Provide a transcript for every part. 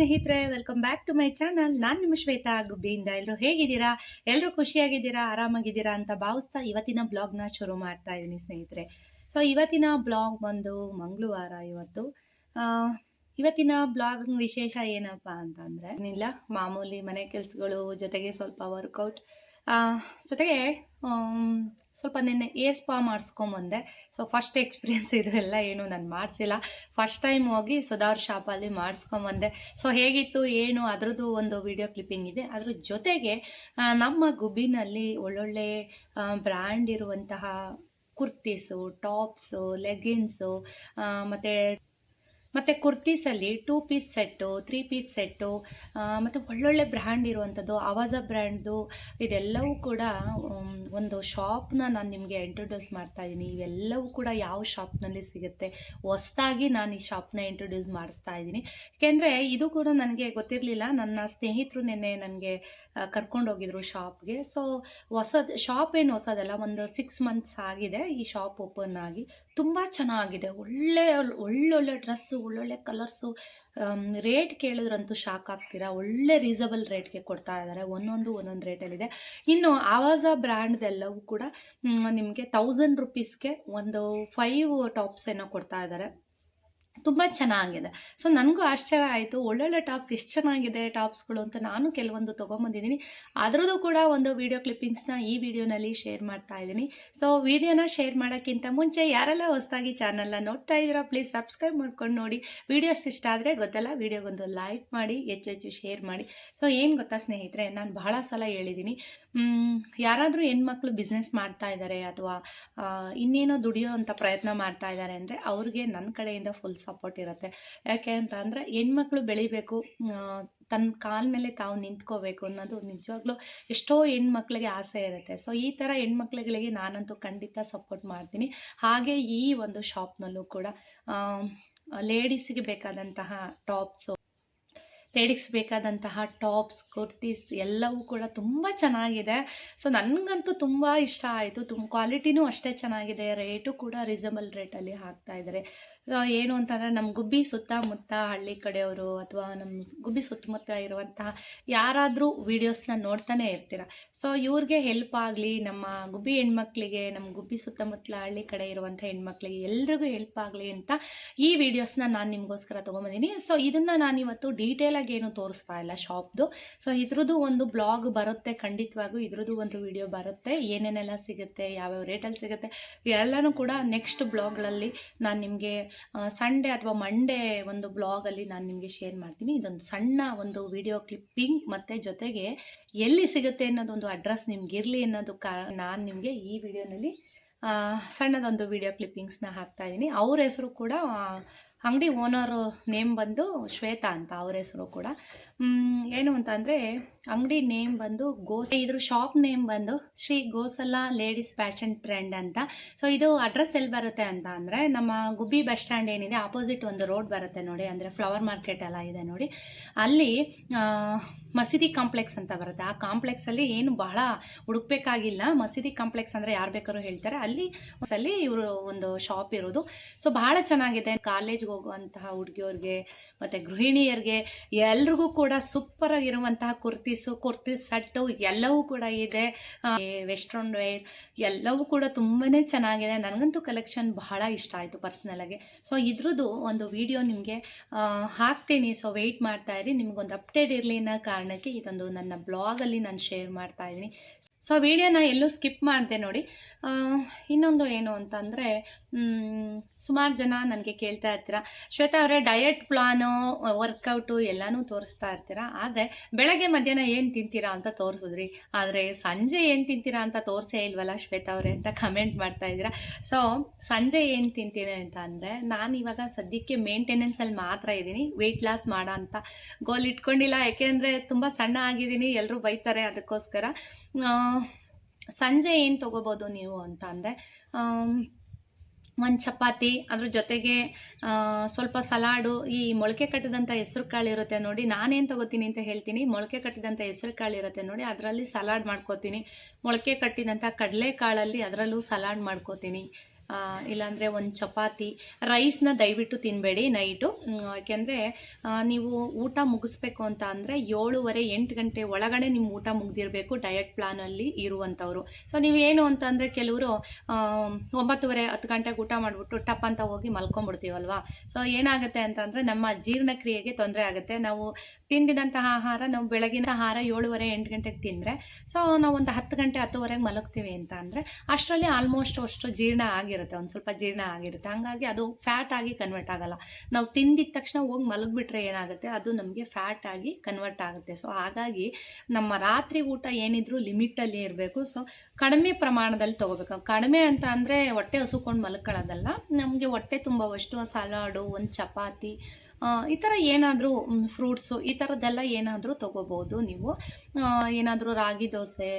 ಸ್ನೇಹಿತರೆ, welcome back to my channel. ನಾನು ನಿಮ್ಮ ಶ್ವೇತಾ ಗುಬ್ಬಿಯಿಂದ. ಎಲ್ಲರೂ ಹೇಗಿದ್ದೀರಾ? ಎಲ್ಲರೂ ಖುಷಿಯಾಗಿದ್ದೀರಾ, ಆರಾಮಾಗಿದ್ದೀರಾ ಅಂತ ಭಾವಿಸ್ತಾ ಇವತ್ತಿನ ಬ್ಲಾಗ್ನ ಶುರು ಮಾಡ್ತಾ ಇದ್ದೀನಿ ಸ್ನೇಹಿತರೆ. ಸೊ ಇವತ್ತಿನ ಬ್ಲಾಗ್ ಬಂದು ಮಂಗಳವಾರ ಇವತ್ತು. ಆ, ಇವತ್ತಿನ ಬ್ಲಾಗ್ ವಿಶೇಷ ಏನಪ್ಪ ಅಂತಂದರೆ ಏನಿಲ್ಲ, ಮಾಮೂಲಿ ಮನೆ ಕೆಲಸಗಳು ಜೊತೆಗೆ ಸ್ವಲ್ಪ ವರ್ಕೌಟ್, ಜೊತೆಗೆ ಸ್ವಲ್ಪ ನಿನ್ನೆ ಏರ್ ಸ್ಪಾ ಮಾಡಿಸ್ಕೊಂಬಂದೆ. ಸೊ ಫಸ್ಟ್ ಎಕ್ಸ್ಪೀರಿಯನ್ಸ್ ಇದು ಎಲ್ಲ ಏನು ನಾನು ಮಾಡಿಸಿಲ್ಲ. ಫಸ್ಟ್ ಟೈಮ್ ಹೋಗಿ ಸುಧಾರ್ ಶಾಪಲ್ಲಿ ಮಾಡಿಸ್ಕೊಂಬಂದೆ. ಸೊ ಹೇಗಿತ್ತು ಏನು ಅದರದ್ದು ಒಂದು ವಿಡಿಯೋ ಕ್ಲಿಪ್ಪಿಂಗ್ ಇದೆ. ಅದ್ರ ಜೊತೆಗೆ ನಮ್ಮ ಗುಬ್ಬಿನಲ್ಲಿ ಒಳ್ಳೊಳ್ಳೆ ಬ್ರ್ಯಾಂಡ್ ಇರುವಂತಹ ಕುರ್ತೀಸು, ಟಾಪ್ಸು, ಲೆಗಿನ್ಸು ಮತ್ತು ಕುರ್ತೀಸಲ್ಲಿ 2 ಪೀಸ್ ಸೆಟ್ಟು, 3 ಪೀಸ್ ಸೆಟ್ಟು, ಮತ್ತು ಒಳ್ಳೊಳ್ಳೆ ಬ್ರ್ಯಾಂಡ್ ಇರುವಂಥದ್ದು, ಆವಾಜ ಬ್ರ್ಯಾಂಡ್ದು ಇದೆಲ್ಲವೂ ಕೂಡ ಒಂದು ಶಾಪ್ನ ನಾನು ನಿಮಗೆ ಇಂಟ್ರೊಡ್ಯೂಸ್ ಮಾಡ್ತಾ ಇದ್ದೀನಿ. ಇವೆಲ್ಲವೂ ಕೂಡ ಯಾವ ಶಾಪ್ನಲ್ಲಿ ಸಿಗುತ್ತೆ, ಹೊಸ್ದಾಗಿ ನಾನು ಈ ಶಾಪ್ನ ಇಂಟ್ರೊಡ್ಯೂಸ್ ಮಾಡಿಸ್ತಾ ಇದ್ದೀನಿ. ಯಾಕೆಂದರೆ ಇದು ಕೂಡ ನನಗೆ ಗೊತ್ತಿರಲಿಲ್ಲ. ನನ್ನ ಸ್ನೇಹಿತರು ನೆನ್ನೆ ನನಗೆ ಕರ್ಕೊಂಡೋಗಿದ್ರು ಶಾಪ್ಗೆ. ಸೊ ಶಾಪ್ ಏನು ಹೊಸದಲ್ಲ, ಒಂದು 6 ಮಂತ್ಸ್ ಆಗಿದೆ ಈ ಶಾಪ್ ಓಪನ್ ಆಗಿ. ತುಂಬ ಚೆನ್ನಾಗಿದೆ, ಒಳ್ಳೊಳ್ಳೆ ಡ್ರೆಸ್ಸು, ಒಳ್ಳೊಳ್ಳೆ ಕಲರ್ಸು, ರೇಟ್ ಕೇಳಿದ್ರಂತೂ ಶಾಕ್ ಆಗ್ತೀರಾ. ಒಳ್ಳೆ ರೀಸನಬಲ್ ರೇಟ್ಗೆ ಕೊಡ್ತಾ ಇದ್ದಾರೆ. ಒಂದೊಂದು ರೇಟಲ್ಲಿದೆ. ಇನ್ನು ಆವಾಜ ಬ್ರ್ಯಾಂಡ್ದೆಲ್ಲವೂ ಕೂಡ ನಿಮಗೆ 1000 ರುಪೀಸ್ಗೆ ಒಂದು 5 ಟಾಪ್ಸ್ ಏನೋ ಕೊಡ್ತಾ ಇದ್ದಾರೆ. ತುಂಬ ಚೆನ್ನಾಗಿದೆ. ಸೊ ನನಗೂ ಆಶ್ಚರ್ಯ ಆಯಿತು, ಒಳ್ಳೊಳ್ಳೆ ಟಾಪ್ಸ್ ಎಷ್ಟು ಚೆನ್ನಾಗಿದೆ ಟಾಪ್ಸ್ಗಳು ಅಂತ. ನಾನು ಕೆಲವೊಂದು ತೊಗೊಂಬಂದಿದ್ದೀನಿ. ಅದರದ್ದು ಕೂಡ ಒಂದು ವಿಡಿಯೋ ಕ್ಲಿಪ್ಪಿಂಗ್ಸ್ನ ಈ ವಿಡಿಯೋನಲ್ಲಿ ಶೇರ್ ಮಾಡ್ತಾ ಇದ್ದೀನಿ. ಸೊ ವಿಡಿಯೋನ ಶೇರ್ ಮಾಡೋಕ್ಕಿಂತ ಮುಂಚೆ ಯಾರೆಲ್ಲ ಹೊಸದಾಗಿ ಚಾನಲ್ನ ನೋಡ್ತಾ ಇದ್ದೀರಾ, ಪ್ಲೀಸ್ ಸಬ್ಸ್ಕ್ರೈಬ್ ಮಾಡ್ಕೊಂಡು ನೋಡಿ. ವಿಡಿಯೋಸ್ ಇಷ್ಟ ಆದರೆ ಗೊತ್ತಲ್ಲ, ವಿಡಿಯೋಗೊಂದು ಲೈಕ್ ಮಾಡಿ, ಹೆಚ್ಚು ಶೇರ್ ಮಾಡಿ. ಸೊ ಏನು ಗೊತ್ತಾ ಸ್ನೇಹಿತರೆ, ನಾನು ಬಹಳ ಸಲ ಹೇಳಿದ್ದೀನಿ, ಯಾರಾದರೂ ಹೆಣ್ಮಕ್ಳು ಬಿಸ್ನೆಸ್ ಮಾಡ್ತಾ ಇದ್ದಾರೆ ಅಥವಾ ಇನ್ನೇನೋ ದುಡಿಯೋ ಅಂತ ಪ್ರಯತ್ನ ಮಾಡ್ತಾ ಇದ್ದಾರೆ ಅಂದರೆ ಅವ್ರಿಗೆ ನನ್ನ ಕಡೆಯಿಂದ ಫುಲ್ ಸಪೋರ್ಟ್ ಇರುತ್ತೆ. ಯಾಕೆ ಅಂತ ಅಂದರೆ ಹೆಣ್ಮಕ್ಳು ಬೆಳಿಬೇಕು, ತನ್ನ ಕಾಲ ಮೇಲೆ ತಾವು ನಿಂತ್ಕೋಬೇಕು ಅನ್ನೋದು ನಿಜವಾಗ್ಲೂ ಎಷ್ಟೋ ಹೆಣ್ಮಕ್ಳಿಗೆ ಆಸೆ ಇರುತ್ತೆ. ಸೊ ಈ ಥರ ಹೆಣ್ಮಕ್ಳುಗಳಿಗೆ ನಾನಂತೂ ಖಂಡಿತ ಸಪೋರ್ಟ್ ಮಾಡ್ತೀನಿ. ಹಾಗೆ ಈ ಒಂದು ಶಾಪ್ನಲ್ಲೂ ಕೂಡ ಲೇಡೀಸಿಗೆ ಬೇಕಾದಂತಹ ಟಾಪ್ಸ್, ಕುರ್ತೀಸ್ ಎಲ್ಲವೂ ಕೂಡ ತುಂಬ ಚೆನ್ನಾಗಿದೆ. ಸೊ ನನಗಂತೂ ತುಂಬ ಇಷ್ಟ ಆಯಿತು. ಕ್ವಾಲಿಟಿನೂ ಅಷ್ಟೇ ಚೆನ್ನಾಗಿದೆ, ರೇಟು ಕೂಡ ರೀಸನಬಲ್ ರೇಟಲ್ಲಿ ಹಾಕ್ತಾ ಇದ್ದಾರೆ. ಸೊ ಏನು ಅಂತಂದರೆ ನಮ್ಮ ಗುಬ್ಬಿ ಸುತ್ತಮುತ್ತ ಹಳ್ಳಿ ಕಡೆಯವರು ಅಥವಾ ನಮ್ಮ ಗುಬ್ಬಿ ಸುತ್ತಮುತ್ತ ಇರುವಂತಹ ಯಾರಾದರೂ ವೀಡಿಯೋಸ್ನ ನೋಡ್ತಾನೆ ಇರ್ತೀರ. ಸೊ ಇವ್ರಿಗೆ ಹೆಲ್ಪ್ ಆಗಲಿ, ನಮ್ಮ ಗುಬ್ಬಿ ಹೆಣ್ಮಕ್ಳಿಗೆ, ನಮ್ಮ ಗುಬ್ಬಿ ಸುತ್ತಮುತ್ತಲ ಹಳ್ಳಿ ಕಡೆ ಇರುವಂಥ ಹೆಣ್ಮಕ್ಳಿಗೆ ಎಲ್ರಿಗೂ ಹೆಲ್ಪ್ ಆಗಲಿ ಅಂತ ಈ ವಿಡಿಯೋಸ್ನ ನಾನು ನಿಮಗೋಸ್ಕರ ತೊಗೊಂಬಂದಿನಿ. ಸೊ ಇದನ್ನು ನಾನಿವತ್ತು ಡೀಟೇಲಾಗಿ ಏನು ತೋರಿಸ್ತಾ ಇಲ್ಲ ಶಾಪ್ದು. ಸೊ ಇದ್ರದ್ದು ಒಂದು ಬ್ಲಾಗ್ ಬರುತ್ತೆ, ಖಂಡಿತವಾಗೂ ಇದ್ರದ್ದು ಒಂದು ವಿಡಿಯೋ ಬರುತ್ತೆ. ಏನೇನೆಲ್ಲ ಸಿಗುತ್ತೆ, ಯಾವ್ಯಾವ ರೇಟಲ್ಲಿ ಸಿಗುತ್ತೆ ಎಲ್ಲನೂ ಕೂಡ ನೆಕ್ಸ್ಟ್ ಬ್ಲಾಗ್ಗಳಲ್ಲಿ ನಾನು ನಿಮಗೆ ಸಂಡೇ ಅಥವಾ ಮಂಡೇ ಒಂದು ಬ್ಲಾಗಲ್ಲಿ ನಾನು ನಿಮಗೆ ಶೇರ್ ಮಾಡ್ತೀನಿ. ಇದೊಂದು ಸಣ್ಣ ಒಂದು ವಿಡಿಯೋ ಕ್ಲಿಪ್ಪಿಂಗ್ ಮತ್ತು ಜೊತೆಗೆ ಎಲ್ಲಿ ಸಿಗುತ್ತೆ ಅನ್ನೋದೊಂದು ಅಡ್ರೆಸ್ ನಿಮ್ಗೆ ಇರಲಿ ಅನ್ನೋದು ನಾನು ನಿಮಗೆ ಈ ವಿಡಿಯೋನಲ್ಲಿ ಸಣ್ಣದೊಂದು ವಿಡಿಯೋ ಕ್ಲಿಪ್ಪಿಂಗ್ಸ್ನ ಹಾಕ್ತಾ ಇದ್ದೀನಿ. ಅವ್ರ ಹೆಸರು ಕೂಡ ಅಂಗಡಿ ಓನರು ನೇಮ್ ಬಂದು ಶ್ವೇತಾ ಅಂತ, ಅವ್ರ ಹೆಸರು ಕೂಡ. ಏನು ಅಂತ ಅಂದರೆ ಅಂಗಡಿ ನೇಮ್ ಬಂದು ಇದ್ರ ಶಾಪ್ ನೇಮ್ ಬಂದು Shri Gosala ladies fashion trend ಅಂತ. ಸೊ ಇದು ಅಡ್ರೆಸ್ ಎಲ್ಲಿ ಬರುತ್ತೆ ಅಂತ ಅಂದರೆ ನಮ್ಮ ಗುಬ್ಬಿ ಬಸ್ ಸ್ಟ್ಯಾಂಡ್ ಏನಿದೆ ಆಪೋಸಿಟ್ ಒಂದು ರೋಡ್ ಬರುತ್ತೆ ನೋಡಿ, ಅಂದರೆ ಫ್ಲವರ್ ಮಾರ್ಕೆಟ್ ಎಲ್ಲ ಇದೆ ನೋಡಿ, ಅಲ್ಲಿ ಮಸೀದಿ ಕಾಂಪ್ಲೆಕ್ಸ್ ಅಂತ ಬರುತ್ತೆ. ಆ ಕಾಂಪ್ಲೆಕ್ಸಲ್ಲಿ ಏನು ಬಹಳ ಹುಡುಕ್ಬೇಕಾಗಿಲ್ಲ, ಮಸೀದಿ ಕಾಂಪ್ಲೆಕ್ಸ್ ಅಂದರೆ ಯಾರು ಬೇಕಾದ್ರೂ ಹೇಳ್ತಾರೆ. ಅಲ್ಲಿ ಇವರು ಒಂದು ಶಾಪ್ ಇರೋದು. ಸೊ ಬಹಳ ಚೆನ್ನಾಗಿದೆ. ಕಾಲೇಜ್ಗೆ ಹೋಗುವಂತಹ ಹುಡುಗಿಯವ್ರಿಗೆ ಮತ್ತು ಗೃಹಿಣಿಯರಿಗೆ ಎಲ್ರಿಗೂ ಕೂಡ ಸೂಪರ್ ಆಗಿರುವಂತಹ ಕುರ್ತೀಸ್ ಸೆಟ್ಟು ಎಲ್ಲವೂ ಕೂಡ ಇದೆ. ವೆಸ್ಟ್ರನ್ ವೇರ್ ಎಲ್ಲವೂ ಕೂಡ ತುಂಬಾ ಚೆನ್ನಾಗಿದೆ. ನನಗಂತೂ ಕಲೆಕ್ಷನ್ ಬಹಳ ಇಷ್ಟ ಆಯಿತು ಪರ್ಸ್ನಲಾಗಿ. ಸೊ ಇದ್ರದ್ದು ಒಂದು ವಿಡಿಯೋ ನಿಮಗೆ ಹಾಕ್ತೀನಿ. ಸೊ ವೆಯ್ಟ್ ಮಾಡ್ತಾ ಇರಿ, ನಿಮಗೊಂದು ಅಪ್ಡೇಟ್ ಇರಲಿ ಅನ್ನೋ ಕಾರಣಕ್ಕೆ ಇದೊಂದು ನನ್ನ ಬ್ಲಾಗಲ್ಲಿ ನಾನು ಶೇರ್ ಮಾಡ್ತಾ ಇದ್ದೀನಿ. ಸೊ ವಿಡಿಯೋನ ಎಲ್ಲೂ ಸ್ಕಿಪ್ ಮಾಡಿದೆ ನೋಡಿ. ಇನ್ನೊಂದು ಏನು ಅಂತಂದರೆ ಸುಮಾರು ಜನ ನನಗೆ ಕೇಳ್ತಾ ಇರ್ತೀರ, ಶ್ವೇತಾ ಅವರೇ ಡಯಟ್ ಪ್ಲಾನು, ವರ್ಕೌಟು ಎಲ್ಲನೂ ತೋರಿಸ್ತಾ ಇರ್ತೀರ, ಆದರೆ ಬೆಳಗ್ಗೆ ಮಧ್ಯಾಹ್ನ ಏನು ತಿಂತೀರಾ ಅಂತ ತೋರಿಸಿದ್ರಿ, ಆದರೆ ಸಂಜೆ ಏನು ತಿಂತೀರಾ ಅಂತ ತೋರಿಸೇ ಇಲ್ವಲ್ಲ ಶ್ವೇತಾ ಅವರೇ ಅಂತ ಕಮೆಂಟ್ ಮಾಡ್ತಾ ಇದ್ದೀರಾ. ಸೊ ಸಂಜೆ ಏನು ತಿಂತೀನಿ ಅಂತ ಅಂದರೆ, ನಾನು ಇವಾಗ ಸದ್ಯಕ್ಕೆ ಮೇಂಟೆನೆನ್ಸಲ್ಲಿ ಮಾತ್ರ ಇದ್ದೀನಿ, ವೆಯ್ಟ್ ಲಾಸ್ ಮಾಡೋ ಅಂತ ಗೋಲ್ ಇಟ್ಕೊಂಡಿಲ್ಲ. ಯಾಕೆಂದರೆ ತುಂಬ ಸಣ್ಣ ಆಗಿದ್ದೀನಿ, ಎಲ್ಲರೂ ಬೈತಾರೆ. ಅದಕ್ಕೋಸ್ಕರ ಸಂಜೆ ಏನು ತೊಗೋಬೋದು ನೀವು ಅಂತ ಅಂದರೆ, ಒಂದು ಚಪಾತಿ, ಅದ್ರ ಜೊತೆಗೆ ಸ್ವಲ್ಪ ಸಲಾಡು, ಈ ಮೊಳಕೆ ಕಟ್ಟಿದಂಥ ಹೆಸ್ರು ಕಾಳು ಇರುತ್ತೆ ನೋಡಿ. ನಾನೇನು ತೊಗೋತೀನಿ ಅಂತ ಹೇಳ್ತೀನಿ. ಮೊಳಕೆ ಕಟ್ಟಿದಂಥ ಹೆಸ್ರು ಕಾಳು ಇರುತ್ತೆ ನೋಡಿ, ಅದರಲ್ಲಿ ಸಲಾಡ್ ಮಾಡ್ಕೋತೀನಿ. ಮೊಳಕೆ ಕಟ್ಟಿದಂಥ ಕಡಲೆಕಾಳಲ್ಲಿ ಅದರಲ್ಲೂ ಸಲಾಡ್ ಮಾಡ್ಕೋತೀನಿ. ಇಲ್ಲಾಂದರೆ ಒಂದು ಚಪಾತಿ. ರೈಸ್ನ ದಯವಿಟ್ಟು ತಿನ್ನಬೇಡಿ ನೈಟು. ಯಾಕೆಂದರೆ ನೀವು ಊಟ ಮುಗಿಸ್ಬೇಕು ಅಂತ ಅಂದರೆ 7:30 8 ಗಂಟೆ ಒಳಗಡೆ ನಿಮ್ಮ ಊಟ ಮುಗ್ದಿರಬೇಕು ಡಯಟ್ ಪ್ಲಾನಲ್ಲಿ ಇರುವಂಥವ್ರು. ಸೊ ನೀವೇನು ಅಂತಂದರೆ ಕೆಲವರು 9:30 10 ಗಂಟೆಗೆ ಊಟ ಮಾಡಿಬಿಟ್ಟು ಟಪ್ ಅಂತ ಹೋಗಿ ಮಲ್ಕೊಂಡ್ಬಿಡ್ತೀವಲ್ವಾ. ಸೊ ಏನಾಗುತ್ತೆ ಅಂತಂದರೆ ನಮ್ಮ ಜೀರ್ಣಕ್ರಿಯೆಗೆ ತೊಂದರೆ ಆಗುತ್ತೆ. ನಾವು ತಿಂದಿದಂತಹ ಆಹಾರ ನಾವು ಬೆಳಗಿನ ಆಹಾರ 7:30 8 ಗಂಟೆಗೆ ತಿಂದರೆ, ಸೊ ನಾವು ಒಂದು 10 ಗಂಟೆ 10:30ಗೆ ಮಲಗ್ತೀವಿ ಅಂತ ಅಂದರೆ ಅಷ್ಟರಲ್ಲಿ ಆಲ್ಮೋಸ್ಟ್ ಅಷ್ಟು ಜೀರ್ಣ ಆಗಿರುತ್ತೆ, ಒಂದು ಸ್ವಲ್ಪ ಜೀರ್ಣ ಆಗಿರುತ್ತೆ. ಹಾಗಾಗಿ ಅದು ಫ್ಯಾಟ್ ಆಗಿ ಕನ್ವರ್ಟ್ ಆಗಲ್ಲ. ನಾವು ತಿಂದಿದ ತಕ್ಷಣ ಹೋಗಿ ಮಲಗಿಬಿಟ್ರೆ ಏನಾಗುತ್ತೆ, ಅದು ನಮಗೆ ಫ್ಯಾಟ್ ಆಗಿ ಕನ್ವರ್ಟ್ ಆಗುತ್ತೆ. ಸೊ ಹಾಗಾಗಿ ನಮ್ಮ ರಾತ್ರಿ ಊಟ ಏನಿದ್ರು ಲಿಮಿಟಲ್ಲಿ ಇರಬೇಕು. ಸೊ ಕಡಿಮೆ ಪ್ರಮಾಣದಲ್ಲಿ ತೊಗೋಬೇಕು. ಕಡಿಮೆ ಅಂತ ಅಂದರೆ ಹೊಟ್ಟೆ ಹಸುಕೊಂಡು ಮಲ್ಕೊಳ್ಳೋದಲ್ಲ, ನಮಗೆ ಹೊಟ್ಟೆ ತುಂಬುವಷ್ಟು ಸಲಾಡು, ಒಂದು ಚಪಾತಿ, ಈ ಥರ ಏನಾದರೂ ಫ್ರೂಟ್ಸು ಈ ಥರದ್ದೆಲ್ಲ ಏನಾದರೂ ತೊಗೋಬೋದು ನೀವು. ಏನಾದರೂ ರಾಗಿ ದೋಸೆ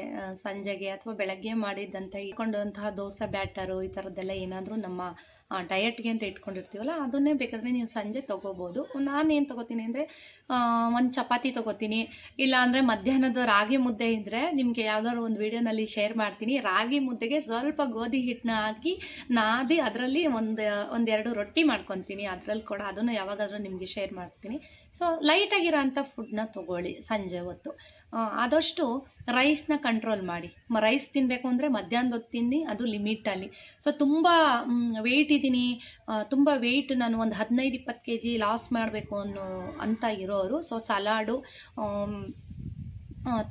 ಸಂಜೆಗೆ ಅಥವಾ ಬೆಳಗ್ಗೆ ಮಾಡಿದ್ದಂಥ ಇಟ್ಕೊಂಡಂತಹ ದೋಸೆ ಬ್ಯಾಟರು ಈ ಥರದ್ದೆಲ್ಲ ಏನಾದರೂ ನಮ್ಮ ಡಯಟ್ಗೆ ಅಂತ ಇಟ್ಕೊಂಡಿರ್ತೀವಲ್ಲ, ಅದನ್ನೇ ಬೇಕಾದರೆ ನೀವು ಸಂಜೆ ತೊಗೋಬೋದು. ನಾನೇನು ತೊಗೋತೀನಿ ಅಂದರೆ ಒಂದು ಚಪಾತಿ ತೊಗೋತೀನಿ. ಇಲ್ಲ ಮಧ್ಯಾಹ್ನದ ರಾಗಿ ಮುದ್ದೆ ಇದ್ದರೆ ನಿಮಗೆ ಯಾವ್ದಾದ್ರು ಒಂದು ವೀಡಿಯೋನಲ್ಲಿ ಶೇರ್ ಮಾಡ್ತೀನಿ. ರಾಗಿ ಮುದ್ದೆಗೆ ಸ್ವಲ್ಪ ಗೋಧಿ ಹಿಟ್ಟನ್ನ ಹಾಕಿ ನಾದಿ ಅದರಲ್ಲಿ ಒಂದೆರಡು ರೊಟ್ಟಿ ಮಾಡ್ಕೊತೀನಿ. ಅದರಲ್ಲಿ ಕೂಡ ಅದನ್ನು ಯಾವಾಗಾದರೂ ನಿಮಗೆ ಶೇರ್ ಮಾಡ್ತೀನಿ. ಸೊ ಲೈಟಾಗಿರೋಂಥ ಫುಡ್ನ ತೊಗೊಳ್ಳಿ ಸಂಜೆ ಹೊತ್ತು. ಆದಷ್ಟು ರೈಸ್ನ ಕಂಟ್ರೋಲ್ ಮಾಡಿ. ರೈಸ್ ತಿನ್ನಬೇಕು ಅಂದರೆ ಮಧ್ಯಾಹ್ನದ ಹೊತ್ತು ತಿನ್ನಿ, ಅದು ಲಿಮಿಟಲ್ಲಿ. ಸೊ ತುಂಬ ವೆಯ್ಟ್ ಇದ್ದೀನಿ, ತುಂಬ ವೆಯ್ಟ್ ನಾನು ಒಂದು 15-20 kg ಲಾಸ್ ಮಾಡಬೇಕು ಅಂತ ಇರೋರು, ಸೊ ಸಲಾಡು,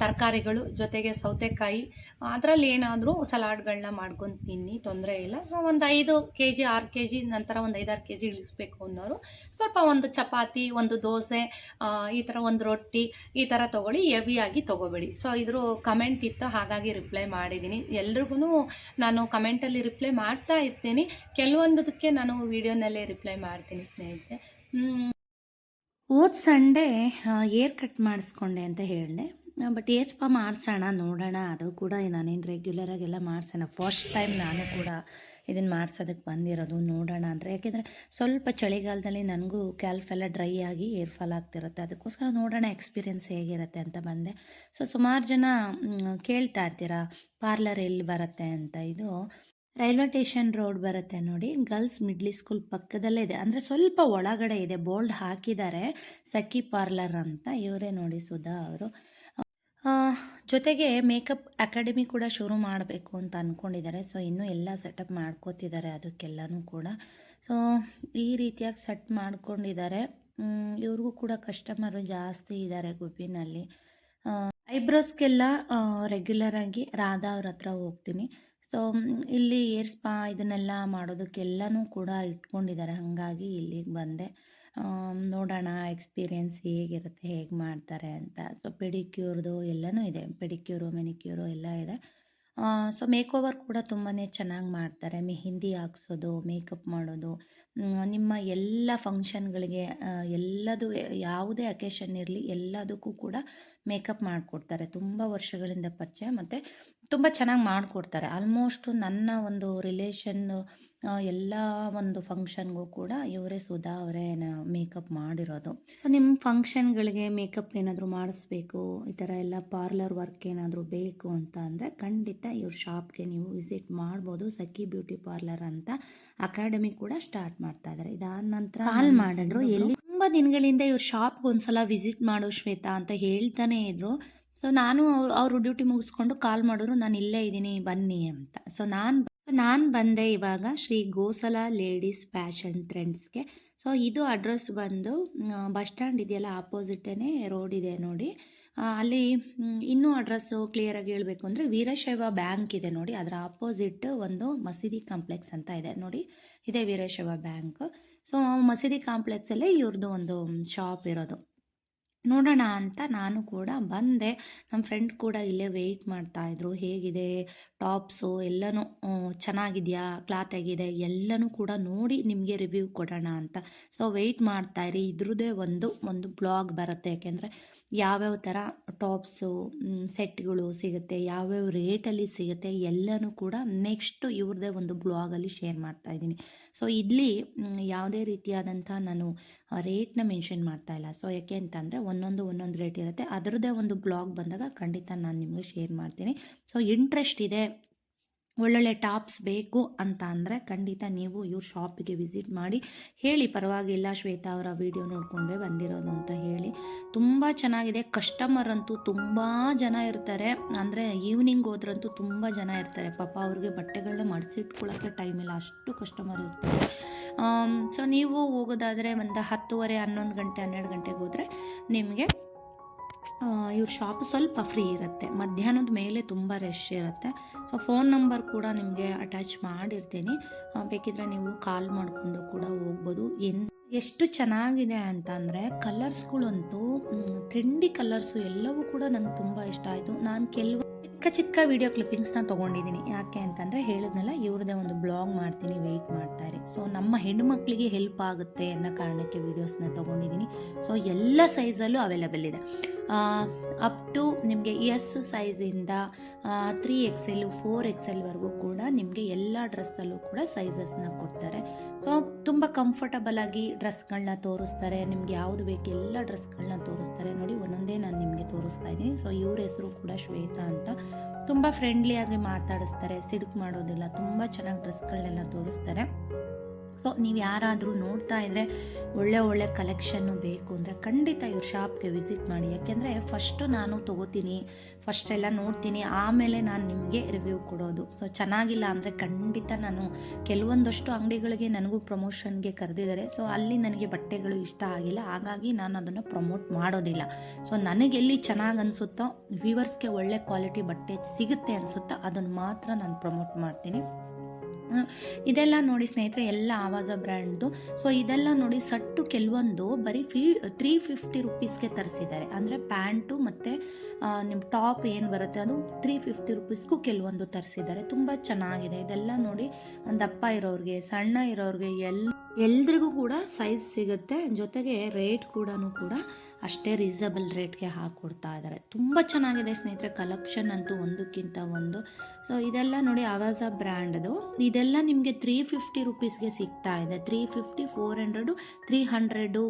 ತರಕಾರಿಗಳು ಜೊತೆಗೆ ಸೌತೆಕಾಯಿ, ಅದರಲ್ಲಿ ಏನಾದರೂ ಸಲಾಡ್ಗಳನ್ನ ಮಾಡ್ಕೊಂಡು ತಿನ್ನಿ, ತೊಂದರೆ ಇಲ್ಲ. ಸೊ ಒಂದು 5 kg 6 kg ನಂತರ ಒಂದು 5-6 kg ಇಳಿಸ್ಬೇಕು ಅನ್ನೋರು ಸ್ವಲ್ಪ ಒಂದು ಚಪಾತಿ, ಒಂದು ದೋಸೆ, ಈ ಥರ ಒಂದು ರೊಟ್ಟಿ ಈ ಥರ ತೊಗೊಳ್ಳಿ, ಹೆವಿಯಾಗಿ ತೊಗೋಬೇಡಿ. ಸೊ ಇದ್ರ ಕಮೆಂಟ್ ಇತ್ತು, ಹಾಗಾಗಿ ರಿಪ್ಲೈ ಮಾಡಿದ್ದೀನಿ. ಎಲ್ರಿಗೂ ನಾನು ಕಮೆಂಟಲ್ಲಿ ರಿಪ್ಲೈ ಮಾಡ್ತಾ ಇರ್ತೀನಿ. ಕೆಲವೊಂದಕ್ಕೆ ನಾನು ವೀಡಿಯೋನಲ್ಲೇ ರಿಪ್ಲೈ ಮಾಡ್ತೀನಿ ಸ್ನೇಹಿತರೆ. ಹೋದ ಸಂಡೇ ಏರ್ ಕಟ್ ಮಾಡಿಸ್ಕೊಂಡೆ ಅಂತ ಹೇಳಿದೆ, ಬಟ್ ಏರ್ ಸ್ಪಾ ಮಾಡಿಸೋಣ ನೋಡೋಣ. ಅದು ಕೂಡ ನಾನೇನು ರೆಗ್ಯುಲರಾಗೆಲ್ಲ ಮಾಡಿಸೋಣ, ಫಸ್ಟ್ ಟೈಮ್ ನಾನು ಕೂಡ ಇದನ್ನು ಮಾಡಿಸೋದಕ್ಕೆ ಬಂದಿರೋದು. ನೋಡೋಣ ಅಂದರೆ, ಯಾಕೆಂದರೆ ಸ್ವಲ್ಪ ಚಳಿಗಾಲದಲ್ಲಿ ನನಗೂ ಕ್ಯಾಲ್ಫ್ ಎಲ್ಲ ಡ್ರೈ ಆಗಿ ಏರ್ ಫಾಲ್ ಆಗ್ತಿರುತ್ತೆ. ಅದಕ್ಕೋಸ್ಕರ ನೋಡೋಣ ಎಕ್ಸ್ಪೀರಿಯೆನ್ಸ್ ಹೇಗಿರುತ್ತೆ ಅಂತ ಬಂದೆ. ಸೊ ಸುಮಾರು ಜನ ಕೇಳ್ತಾ ಇರ್ತೀರಾ ಪಾರ್ಲರ್ ಎಲ್ಲಿ ಬರುತ್ತೆ ಅಂತ. ಇದು ರೈಲ್ವೆ ಸ್ಟೇಷನ್ ರೋಡ್ ಬರುತ್ತೆ ನೋಡಿ, ಗರ್ಲ್ಸ್ ಮಿಡ್ಲ್ ಸ್ಕೂಲ್ ಪಕ್ಕದಲ್ಲೇ ಇದೆ. ಅಂದರೆ ಸ್ವಲ್ಪ ಒಳಗಡೆ ಇದೆ, ಬೋಲ್ಡ್ ಹಾಕಿದ್ದಾರೆ ಸಖಿ ಪಾರ್ಲರ್ ಅಂತ. ಇವರೇ ನೋಡಿ ಸುಧಾ ಅವರು. ಜೊತೆಗೆ ಮೇಕಪ್ ಅಕಾಡೆಮಿ ಕೂಡ ಶುರು ಮಾಡಬೇಕು ಅಂತ ಅಂದ್ಕೊಂಡಿದ್ದಾರೆ. ಸೊ ಇನ್ನೂ ಎಲ್ಲ ಸೆಟಪ್ ಮಾಡ್ಕೋತಿದ್ದಾರೆ ಅದಕ್ಕೆಲ್ಲನೂ ಕೂಡ. ಸೊ ಈ ರೀತಿಯಾಗಿ ಸೆಟ್ ಮಾಡ್ಕೊಂಡಿದ್ದಾರೆ. ಇವ್ರಿಗೂ ಕೂಡ ಕಸ್ಟಮರು ಜಾಸ್ತಿ ಇದ್ದಾರೆ ಗುಬ್ಬಿನಲ್ಲಿ. ಐಬ್ರೋಸ್ಗೆಲ್ಲ ರೆಗ್ಯುಲರಾಗಿ ರಾಧಾ ಅವ್ರ ಹತ್ರ ಹೋಗ್ತೀನಿ. ಸೊ ಇಲ್ಲಿ ಏರ್ ಸ್ಪಾ ಇದನ್ನೆಲ್ಲ ಮಾಡೋದಕ್ಕೆಲ್ಲನೂ ಕೂಡ ಇಟ್ಕೊಂಡಿದ್ದಾರೆ, ಹಾಗಾಗಿ ಇಲ್ಲಿಗೆ ಬಂದೆ. ನೋಡೋಣ ಎಕ್ಸ್ಪೀರಿಯೆನ್ಸ್ ಹೇಗಿರುತ್ತೆ, ಹೇಗೆ ಮಾಡ್ತಾರೆ ಅಂತ. ಸೊ ಪೆಡಿಕ್ಯೂರ್ದು ಎಲ್ಲನೂ ಇದೆ, ಪೆಡಿಕ್ಯೂರು ಮೆನಿಕ್ಯೂರು ಎಲ್ಲ ಇದೆ. ಸೊ ಮೇಕ್ ಓವರ್ ಕೂಡ ತುಂಬಾ ಚೆನ್ನಾಗಿ ಮಾಡ್ತಾರೆ. ಮೆಹಂದಿ ಹಾಕ್ಸೋದು, ಮೇಕಪ್ ಮಾಡೋದು, ನಿಮ್ಮ ಎಲ್ಲ ಫಂಕ್ಷನ್ಗಳಿಗೆ ಎಲ್ಲದು ಯಾವುದೇ ಅಕೇಶನ್ ಇರಲಿ ಎಲ್ಲದಕ್ಕೂ ಕೂಡ ಮೇಕಪ್ ಮಾಡಿಕೊಡ್ತಾರೆ. ತುಂಬ ವರ್ಷಗಳಿಂದ ಪರಿಚಯ ಮತ್ತು ತುಂಬ ಚೆನ್ನಾಗಿ ಮಾಡಿಕೊಡ್ತಾರೆ. ಆಲ್ಮೋಸ್ಟು ನನ್ನ ಒಂದು ರಿಲೇಷನ್ನು ಎಲ್ಲ ಒಂದು ಫಂಕ್ಷನ್ಗೂ ಕೂಡ ಇವರೇ ಸುಧಾ ಅವರೇ ಮೇಕಪ್ ಮಾಡಿರೋದು. ಸೊ ನಿಮ್ಮ ಫಂಕ್ಷನ್ಗಳಿಗೆ ಮೇಕಪ್ ಏನಾದರೂ ಮಾಡಿಸ್ಬೇಕು, ಈ ಥರ ಎಲ್ಲ ಪಾರ್ಲರ್ ವರ್ಕ್ ಏನಾದರೂ ಬೇಕು ಅಂತ ಅಂದರೆ ಖಂಡಿತ ಇವ್ರ ಶಾಪ್ಗೆ ನೀವು ವಿಸಿಟ್ ಮಾಡ್ಬೋದು. ಸಖಿ ಬ್ಯೂಟಿ ಪಾರ್ಲರ್ ಅಂತ ಅಕಾಡೆಮಿ ಕೂಡ ಸ್ಟಾರ್ಟ್ ಮಾಡ್ತಾ ಇದ್ದಾರೆ. ಇದಾದ ನಂತರ ಕಾಲ್ ಮಾಡಿದ್ರು, ಎಲ್ಲಿ ತುಂಬ ದಿನಗಳಿಂದ ಇವ್ರ ಶಾಪ್ಗೆ ಒಂದ್ಸಲ ವಿಸಿಟ್ ಮಾಡು ಶ್ವೇತಾ ಅಂತ ಹೇಳ್ತಾನೆ ಇದ್ರು. ಸೊ ನಾನು ಅವರು ಡ್ಯೂಟಿ ಮುಗಿಸ್ಕೊಂಡು ಕಾಲ್ ಮಾಡಿದ್ರು, ನಾನು ಇಲ್ಲೇ ಇದ್ದೀನಿ ಬನ್ನಿ ಅಂತ. ಸೊ ನಾನು ಬಂದೆ ಇವಾಗ ಶ್ರೀ ಗೋಸಲ ಲೇಡೀಸ್ ಫ್ಯಾಷನ್ ಟ್ರೆಂಡ್ಸ್ಗೆ. ಸೊ ಇದು ಅಡ್ರೆಸ್ ಬಂದು ಬಸ್ ಸ್ಟ್ಯಾಂಡ್ ಇದೆಯಲ್ಲ ಆಪೋಸಿಟೇ ರೋಡ್ ಇದೆ ನೋಡಿ, ಅಲ್ಲಿ ಇನ್ನೂ ಅಡ್ರೆಸ್ಸು ಕ್ಲಿಯರಾಗಿ ಹೇಳಬೇಕು ಅಂದರೆ ವೀರಶೈವ ಬ್ಯಾಂಕ್ ಇದೆ ನೋಡಿ, ಅದರ ಆಪೋಸಿಟ್ ಒಂದು ಮಸೀದಿ ಕಾಂಪ್ಲೆಕ್ಸ್ ಅಂತ ಇದೆ ನೋಡಿ, ಇದೇ ವೀರಶೈವ ಬ್ಯಾಂಕ್. ಸೊ ಮಸೀದಿ ಕಾಂಪ್ಲೆಕ್ಸಲ್ಲೇ ಇವ್ರದ್ದು ಒಂದು ಶಾಪ್ ಇರೋದು. ನೋಡೋಣ ಅಂತ ನಾನು ಕೂಡ ಬಂದೆ. ನಮ್ಮ ಫ್ರೆಂಡ್ ಕೂಡ ಇಲ್ಲೇ ವೆಯ್ಟ್ ಮಾಡ್ತಾಯಿದ್ರು, ಹೇಗಿದೆ ಟಾಪ್ಸು ಎಲ್ಲನೂ ಚೆನ್ನಾಗಿದೆಯಾ, ಕ್ಲಾತ್ ಆಗಿದೆ ಎಲ್ಲನೂ ಕೂಡ ನೋಡಿ ನಿಮಗೆ ರಿವ್ಯೂ ಕೊಡೋಣ ಅಂತ. ಸೊ ವೆಯ್ಟ್ ಮಾಡ್ತಾಯಿರಿ, ಇದ್ರದ್ದೇ ಒಂದು ಬ್ಲಾಗ್ ಬರುತ್ತೆ. ಯಾಕೆಂದರೆ ಯಾವ್ಯಾವ ಥರ ಟಾಪ್ಸು ಸೆಟ್ಗಳು ಸಿಗುತ್ತೆ, ಯಾವ್ಯಾವ ರೇಟಲ್ಲಿ ಸಿಗುತ್ತೆ ಎಲ್ಲನೂ ಕೂಡ ನೆಕ್ಸ್ಟು ಇವ್ರದ್ದೇ ಒಂದು ಬ್ಲಾಗಲ್ಲಿ ಶೇರ್ ಮಾಡ್ತಾಯಿದ್ದೀನಿ. ಸೊ ಇಲ್ಲಿ ಯಾವುದೇ ರೀತಿಯಾದಂಥ ನಾನು ರೇಟ್ನ ಮೆನ್ಷನ್ ಮಾಡ್ತಾ ಇಲ್ಲ. ಸೊ ಯಾಕೆ ಅಂತಂದರೆ ಒಂದೊಂದು ರೇಟ್ ಇರುತ್ತೆ, ಅದರದ್ದೇ ಒಂದು ಬ್ಲಾಗ್ ಬಂದಾಗ ಖಂಡಿತ ನಾನು ನಿಮಗೆ ಶೇರ್ ಮಾಡ್ತೀನಿ. ಸೊ ಇಂಟ್ರೆಸ್ಟ್ ಇದೆ ಒಳ್ಳೊಳ್ಳೆ ಟಾಪ್ಸ್ ಬೇಕು ಅಂತ ಅಂದರೆ ಖಂಡಿತ ನೀವು ಇವ್ರ ಶಾಪಿಗೆ ವಿಸಿಟ್ ಮಾಡಿ ಹೇಳಿ, ಪರವಾಗಿಲ್ಲ ಶ್ವೇತಾ ಅವರ ವಿಡಿಯೋ ನೋಡಿಕೊಂಡೇ ಬಂದಿರೋದು ಅಂತ ಹೇಳಿ. ತುಂಬ ಚೆನ್ನಾಗಿದೆ. ಕಸ್ಟಮರ್ ಅಂತೂ ತುಂಬ ಜನ ಇರ್ತಾರೆ, ಅಂದರೆ ಈವ್ನಿಂಗ್ ಹೋದ್ರಂತೂ ತುಂಬ ಜನ ಇರ್ತಾರೆ. ಪಾಪ ಅವ್ರಿಗೆ ಬಟ್ಟೆಗಳನ್ನ ಮಡಿಸಿಟ್ಕೊಳ್ಳೋಕ್ಕೆ ಟೈಮ್ ಇಲ್ಲ, ಅಷ್ಟು ಕಸ್ಟಮರ್ ಇರ್ತಾರೆ. ಸೊ ನೀವು ಹೋಗೋದಾದರೆ ಒಂದು 10:30, 11 ಗಂಟೆ 12 ಗಂಟೆಗೆ ಹೋದರೆ ನಿಮಗೆ ಇವ್ರ ಶಾಪ್ ಸ್ವಲ್ಪ ಫ್ರೀ ಇರುತ್ತೆ. ಮಧ್ಯಾಹ್ನದ ಮೇಲೆ ತುಂಬ ರಶ್ ಇರುತ್ತೆ. ಸೊ ಫೋನ್ ನಂಬರ್ ಕೂಡ ನಿಮಗೆ ಅಟ್ಯಾಚ್ ಮಾಡಿರ್ತೀನಿ, ಬೇಕಿದ್ರೆ ನೀವು ಕಾಲ್ ಮಾಡಿಕೊಂಡು ಕೂಡ ಹೋಗ್ಬೋದು. ಎಷ್ಟು ಚೆನ್ನಾಗಿದೆ ಅಂತ ಅಂದರೆ ಕಲರ್ಸ್ಗಳಂತೂ ಟ್ರೆಂಡಿ ಕಲರ್ಸು ಎಲ್ಲವೂ ಕೂಡ ನಂಗೆ ತುಂಬ ಇಷ್ಟ ಆಯಿತು. ನಾನು ಕೆಲವು ಚಿಕ್ಕ ಚಿಕ್ಕ ವಿಡಿಯೋ ಕ್ಲಿಪ್ಪಿಂಗ್ಸ್ನ ತೊಗೊಂಡಿದ್ದೀನಿ. ಯಾಕೆ ಅಂತಂದರೆ ಹೇಳಿದ್ನಲ್ಲ, ಇವ್ರದ್ದೇ ಒಂದು ಬ್ಲಾಗ್ ಮಾಡ್ತೀನಿ, ವೆಯ್ಟ್ ಮಾಡ್ತಾಯಿರಿ. ಸೊ ನಮ್ಮ ಹೆಣ್ಮಕ್ಳಿಗೆ ಹೆಲ್ಪ್ ಆಗುತ್ತೆ ಅನ್ನೋ ಕಾರಣಕ್ಕೆ ವೀಡಿಯೋಸ್ನ ತೊಗೊಂಡಿದ್ದೀನಿ. ಸೊ ಎಲ್ಲ ಸೈಜಲ್ಲೂ ಅವೈಲೇಬಲ್ ಇದೆ. ಅಪ್ ಟು ನಿಮಗೆ ಎಸ್ ಸೈಜಿಂದ 3XL 4XLವರೆಗೂ ಕೂಡ ನಿಮಗೆ ಎಲ್ಲ ಡ್ರೆಸ್ಸಲ್ಲೂ ಕೂಡ ಸೈಜಸ್ನ ಕೊಡ್ತಾರೆ. ಸೊ ತುಂಬ ಕಂಫರ್ಟಬಲ್ ಆಗಿ ಡ್ರೆಸ್ಗಳನ್ನ ತೋರಿಸ್ತಾರೆ. ನಿಮ್ಗೆ ಯಾವುದು ಬೇಕು ಎಲ್ಲ ಡ್ರೆಸ್ಗಳನ್ನ ತೋರಿಸ್ತಾರೆ. ನೋಡಿ, ಒಂದೊಂದೇ ನಾನು ನಿಮಗೆ ತೋರಿಸ್ತಾ ಇದ್ದೀನಿ. ಸೊ ಇವ್ರ ಹೆಸರು ಕೂಡ ಶ್ವೇತಾ ಅಂತ. ತುಂಬ ಫ್ರೆಂಡ್ಲಿಯಾಗಿ ಮಾತಾಡಿಸ್ತಾರೆ, ಸಿಡುಕು ಮಾಡೋದಿಲ್ಲ, ತುಂಬ ಚೆನ್ನಾಗಿ ಡ್ರೆಸ್ಗಳನ್ನೆಲ್ಲ ತೋರಿಸ್ತಾರೆ. ಸೊ ನೀವು ಯಾರಾದರೂ ನೋಡ್ತಾ ಇದ್ದರೆ ಒಳ್ಳೆ ಕಲೆಕ್ಷನ್ನು ಬೇಕು ಅಂದರೆ ಖಂಡಿತ ಇವ್ರ ಶಾಪ್ಗೆ ವಿಸಿಟ್ ಮಾಡಿ. ಯಾಕೆಂದರೆ ಫಸ್ಟು ನಾನು ತೊಗೋತೀನಿ, ಫಸ್ಟೆಲ್ಲ ನೋಡ್ತೀನಿ, ಆಮೇಲೆ ನಾನು ನಿಮಗೆ ರಿವ್ಯೂ ಕೊಡೋದು. ಸೊ ಚೆನ್ನಾಗಿಲ್ಲ ಅಂದರೆ ಖಂಡಿತ ನಾನು ಕೆಲವೊಂದಷ್ಟು ಅಂಗಡಿಗಳಿಗೆ ನನಗೂ ಪ್ರಮೋಷನ್ಗೆ ಕರೆದಿದ್ದಾರೆ. ಸೊ ಅಲ್ಲಿ ನನಗೆ ಬಟ್ಟೆಗಳು ಇಷ್ಟ ಆಗಿಲ್ಲ, ಹಾಗಾಗಿ ನಾನು ಅದನ್ನು ಪ್ರಮೋಟ್ ಮಾಡೋದಿಲ್ಲ. ಸೊ ನನಗೆಲ್ಲಿ ಚೆನ್ನಾಗಿ ಅನಿಸುತ್ತೋ, ವ್ಯೂವರ್ಸ್ಗೆ ಒಳ್ಳೆ ಕ್ವಾಲಿಟಿ ಬಟ್ಟೆ ಸಿಗುತ್ತೆ ಅನಿಸುತ್ತೋ ಅದನ್ನು ಮಾತ್ರ ನಾನು ಪ್ರಮೋಟ್ ಮಾಡ್ತೀನಿ. ಇದೆಲ್ಲ ನೋಡಿ ಸ್ನೇಹಿತರೆ, ಎಲ್ಲ ಆವಾಜ ಬ್ರ್ಯಾಂಡ್ದು. ಸೊ ಇದೆಲ್ಲ ನೋಡಿ ಸಟ್ಟು ಕೆಲವೊಂದು ಬರೀ 350 ರುಪೀಸ್ಗೆ ತರಿಸಿದ್ದಾರೆ. ಅಂದರೆ ಪ್ಯಾಂಟು ಮತ್ತು ನಿಮ್ಮ ಟಾಪ್ ಏನು ಬರುತ್ತೆ ಅದು 350 ರುಪೀಸ್ಗೂ ಕೆಲವೊಂದು ತರಿಸಿದ್ದಾರೆ. ತುಂಬ ಚೆನ್ನಾಗಿದೆ. ಇದೆಲ್ಲ ನೋಡಿ, ದಪ್ಪ ಇರೋರಿಗೆ, ಸಣ್ಣ ಇರೋರಿಗೆ ಎಲ್ರಿಗೂ ಕೂಡ ಸೈಜ್ ಸಿಗುತ್ತೆ. ಜೊತೆಗೆ ರೇಟ್ ಕೂಡ ಅಷ್ಟೇ ರೀಸನಬಲ್ ರೇಟ್ಗೆ ಹಾಕ್ಕೊಡ್ತಾ ಇದ್ದಾರೆ. ತುಂಬ ಚೆನ್ನಾಗಿದೆ ಸ್ನೇಹಿತರೆ, ಕಲೆಕ್ಷನ್ ಅಂತೂ ಒಂದಕ್ಕಿಂತ ಒಂದು. ಸೊ ಇದೆಲ್ಲ ನೋಡಿ ಆವಾಜ ಬ್ರ್ಯಾಂಡ್ದು. ಇದೆಲ್ಲ ನಿಮಗೆ 350 ರುಪೀಸ್ಗೆ ಸಿಗ್ತಾ ಇದೆ. 350, 400, 300,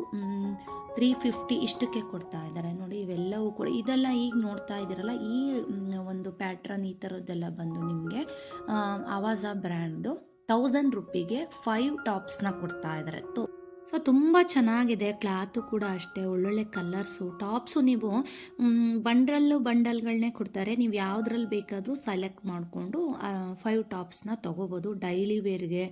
350 ಇಷ್ಟಕ್ಕೆ ಕೊಡ್ತಾ ಇದ್ದಾರೆ. ನೋಡಿ ಇವೆಲ್ಲವೂ ಕೂಡ, ಇದೆಲ್ಲ ಈಗ ನೋಡ್ತಾ ಇದ್ದೀರಲ್ಲ, ಈ ಒಂದು ಪ್ಯಾಟ್ರನ್ ಈ ಥರದ್ದೆಲ್ಲ ಬಂದು ನಿಮಗೆ ಆವಾಜ ಬ್ರ್ಯಾಂಡ್ದು 1000 ರುಪಿಗೆ 5 ಟಾಪ್ಸ್ನ ಕೊಡ್ತಾ ಇದ್ದಾರೆ. ಸೊ ತುಂಬ ಚೆನ್ನಾಗಿದೆ. ಕ್ಲಾತು ಕೂಡ ಅಷ್ಟೇ, ಒಳ್ಳೊಳ್ಳೆ ಕಲರ್ಸು. ಟಾಪ್ಸು ನೀವು ಬಂಡಲ್ಗಳನ್ನೇ ಕೊಡ್ತಾರೆ. ನೀವು ಯಾವುದ್ರಲ್ಲಿ ಬೇಕಾದರೂ ಸೆಲೆಕ್ಟ್ ಮಾಡಿಕೊಂಡು 5 ಟಾಪ್ಸ್ನ ತೊಗೋಬೋದು. ಡೈಲಿ ವೇರ್ಗೆ,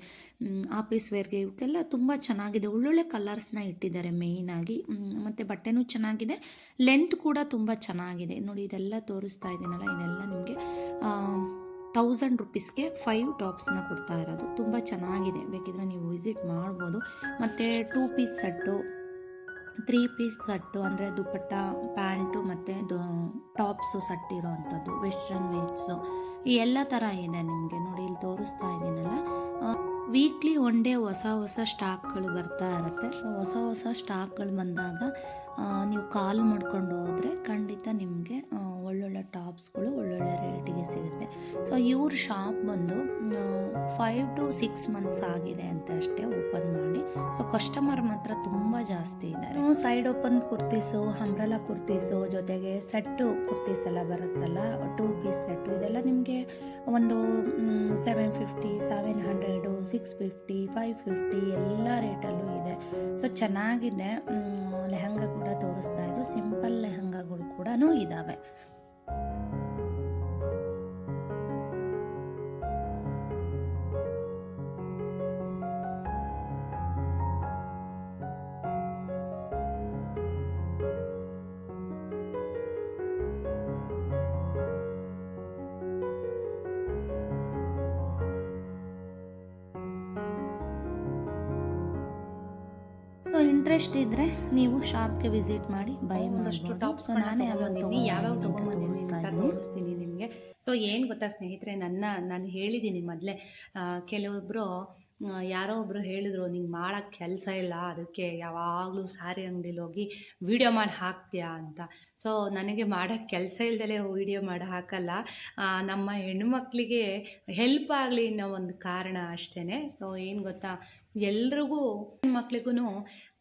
ಆಫೀಸ್ ವೇರ್ಗೆ, ಇವಕ್ಕೆಲ್ಲ ತುಂಬ ಚೆನ್ನಾಗಿದೆ. ಒಳ್ಳೊಳ್ಳೆ ಕಲರ್ಸ್ನ ಇಟ್ಟಿದ್ದಾರೆ ಮೇಯ್ನಾಗಿ. ಮತ್ತು ಬಟ್ಟೆನೂ ಚೆನ್ನಾಗಿದೆ, ಲೆಂತ್ ಕೂಡ ತುಂಬ ಚೆನ್ನಾಗಿದೆ. ನೋಡಿ ಇದೆಲ್ಲ ತೋರಿಸ್ತಾ ಇದ್ದೀನಲ್ಲ, ಇದೆಲ್ಲ ನಿಮಗೆ 1000 ರುಪೀಸ್ಗೆ 5 ಟಾಪ್ಸ್ನ ಕೊಡ್ತಾ ಇರೋದು. ತುಂಬ ಚೆನ್ನಾಗಿದೆ, ಬೇಕಿದ್ರೆ ನೀವು ವಿಸಿಟ್ ಮಾಡ್ಬೋದು. ಮತ್ತು 2 ಪೀಸ್ ಸೆಟ್ಟು, 3 ಪೀಸ್ ಸೆಟ್ಟು, ಅಂದರೆ ದುಪ್ಪಟ್ಟ, ಪ್ಯಾಂಟು ಮತ್ತು ಟಾಪ್ಸು ಸೆಟ್ ಇರೋ ಅಂಥದ್ದು, ವೆಸ್ಟ್ರನ್ ವೇರ್ಸು, ಈ ಎಲ್ಲ ಥರ ಇದೆ ನಿಮಗೆ. ನೋಡಿ ಇಲ್ಲಿ ತೋರಿಸ್ತಾ ಇದ್ದೀನಲ್ಲ, ವೀಕ್ಲಿ ಒನ್ ಡೇ ಹೊಸ ಸ್ಟಾಕ್ಗಳು ಬರ್ತಾ ಇರುತ್ತೆ. ಹೊಸ ಸ್ಟಾಕ್ಗಳು ಬಂದಾಗ ನೀವು ಕಾಲ್ ಮಾಡ್ಕೊಂಡು ಹೋದರೆ ಖಂಡಿತ ನಿಮಗೆ ಒಳ್ಳೊಳ್ಳೆ ಟಾಪ್ಸ್ಗಳು ಒಳ್ಳೊಳ್ಳೆ ರೇಟಿಗೆ ಸಿಗುತ್ತೆ. ಸೊ ಇವ್ರ ಶಾಪ್ ಬಂದು 5 to 6 ಮಂತ್ಸ್ ಆಗಿದೆ ಅಂತ ಅಷ್ಟೇ ಓಪನ್ ಮಾಡಿ. ಸೊ ಕಸ್ಟಮರ್ ಮಾತ್ರ ತುಂಬ ಜಾಸ್ತಿ ಇದ್ದಾರೆ. Side open kurtis, umbrella kurtis, ಜೊತೆಗೆ ಸೆಟ್ಟು ಕುರ್ತೀಸ್ ಎಲ್ಲ ಬರುತ್ತಲ್ಲ, 2 ಪೀಸ್ ಸೆಟ್ಟು, ಇದೆಲ್ಲ ನಿಮಗೆ ಒಂದು 750, 700, 650, 550 ಎಲ್ಲ ರೇಟಲ್ಲೂ ಇದೆ. ಸೊ ಚೆನ್ನಾಗಿದೆ. ಲೆಹಂಗಾ ಕೂಡ ತೋರಿಸ್ತಾ ಇದ್ರು, ಸಿಂಪಲ್ ಲೆಹಂಗಾಗಳು ಕೂಡ ಇದ್ದಾವೆ. ಸೊ ಇಂಟ್ರೆಸ್ಟ್ ಇದ್ದರೆ ನೀವು ಶಾಪ್ಗೆ ವಿಸಿಟ್ ಮಾಡಿ ಬೈ ಒಂದಷ್ಟು ಟಾಪ್ಸ್ ನಾನೇ ಯಾವ್ಯಾವ ತೋರಿಸ್ತೀನಿ ನಿಮಗೆ. ಸೊ ಏನು ಗೊತ್ತಾ ಸ್ನೇಹಿತರೆ, ನಾನು ಹೇಳಿದ್ದೀನಿ ಮೊದಲೇ, ಕೆಲವೊಬ್ಬರು ಯಾರೋ ಒಬ್ಬರು ಹೇಳಿದರು, ನಿಂಗೆ ಮಾಡೋಕ್ಕೆ ಕೆಲಸ ಇಲ್ಲ, ಅದಕ್ಕೆ ಯಾವಾಗಲೂ ಸ್ಯಾರಿ ಅಂಗಡಿಲಿ ಹೋಗಿ ವೀಡಿಯೋ ಮಾಡಿ ಹಾಕ್ತೀಯಾ ಅಂತ. ಸೊ ನನಗೆ ಮಾಡೋಕ್ಕೆ ಕೆಲಸ ಇಲ್ದಲೇ ವೀಡಿಯೋ ಮಾಡಿ ಹಾಕಲ್ಲ, ನಮ್ಮ ಹೆಣ್ಮಕ್ಳಿಗೆ ಹೆಲ್ಪ್ ಆಗಲಿ ಅನ್ನೋ ಒಂದು ಕಾರಣ ಅಷ್ಟೇ. ಸೊ ಏನು ಗೊತ್ತಾ, ಎಲ್ರಿಗೂ ಹೆಣ್ಮಕ್ಳಿಗೂ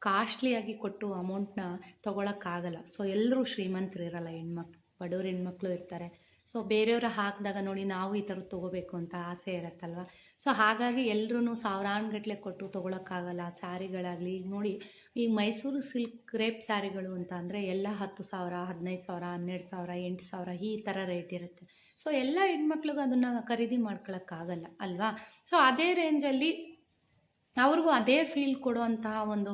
ಕಾಸ್ಟ್ಲಿಯಾಗಿ ಕೊಟ್ಟು ಅಮೌಂಟ್ನ ತೊಗೊಳಕ್ಕಾಗಲ್ಲ. ಸೊ ಎಲ್ಲರೂ ಶ್ರೀಮಂತರು ಇರಲ್ಲ, ಬಡವ್ರ ಹೆಣ್ಮಕ್ಳು ಇರ್ತಾರೆ. ಸೊ ಬೇರೆಯವ್ರು ಹಾಕಿದಾಗ ನೋಡಿ ನಾವು ಈ ಥರದ್ದು ತೊಗೋಬೇಕು ಅಂತ ಆಸೆ ಇರುತ್ತಲ್ವ. ಸೊ ಹಾಗಾಗಿ ಎಲ್ಲರೂ ಸಾವಿರಾನುಗಟ್ಲೆ ಕೊಟ್ಟು ತೊಗೊಳಕ್ಕಾಗಲ್ಲ ಸ್ಯಾರಿಗಳಾಗಲಿ. ಈಗ ನೋಡಿ ಈ ಮೈಸೂರು ಸಿಲ್ಕ್ ಕ್ರೇಪ್ ಸ್ಯಾರಿಗಳು ಅಂತ ಅಂದರೆ ಎಲ್ಲ 10,000, 15,000, 12,000, 8,000 ಈ ಥರ ರೇಟ್ ಇರುತ್ತೆ. ಸೊ ಎಲ್ಲ ಹೆಣ್ಮಕ್ಳಿಗೂ ಅದನ್ನು ಖರೀದಿ ಮಾಡ್ಕೊಳಕ್ಕಾಗಲ್ಲ ಅಲ್ವಾ. ಸೊ ಅದೇ ರೇಂಜಲ್ಲಿ ಅವ್ರಿಗೂ ಅದೇ ಫೀಲ್ ಕೊಡುವಂತಹ ಒಂದು